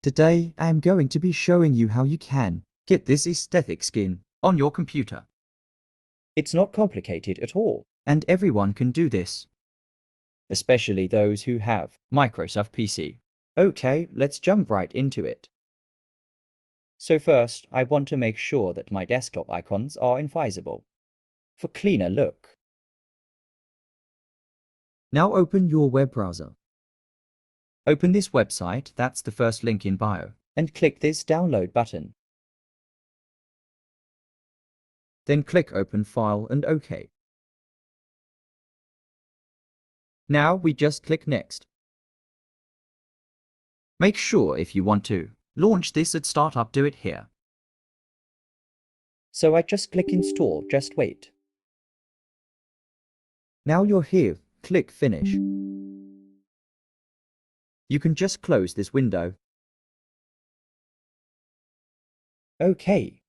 Today, I am going to be showing you how you can get this aesthetic skin on your computer. It's not complicated at all, and everyone can do this, especially those who have Microsoft PC. Okay, let's jump right into it. So first, I want to make sure that my desktop icons are invisible for cleaner look. Now open your web browser. Open this website, that's the first link in bio, and click this download button. Then click Open File and OK. Now we just click Next. Make sure if you want to launch this at startup, do it here. So I just click Install, just wait. Now you're here, click Finish. You can just close this window. OK.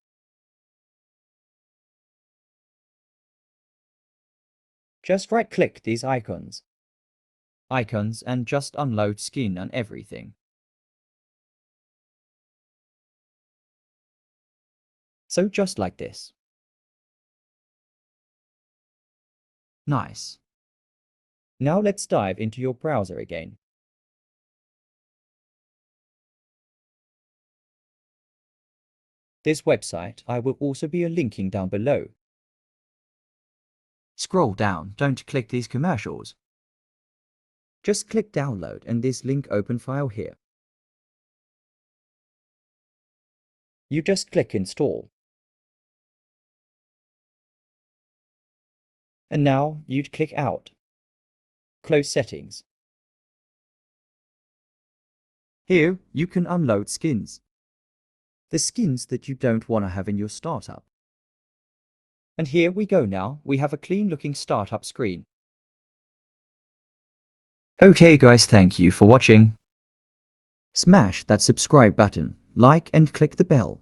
Just right-click these icons, and just unload skin and everything. So just like this. Nice. Now let's dive into your browser again. This website I will also be linking down below. Scroll down, don't click these commercials. Just click download and this link open file here. You just click install. And now you'd click out. Close settings. Here you can unload skins. The skins that you don't want to have in your startup. And here we go now, we have a clean looking startup screen. Okay guys, thank you for watching. Smash that subscribe button, like and click the bell.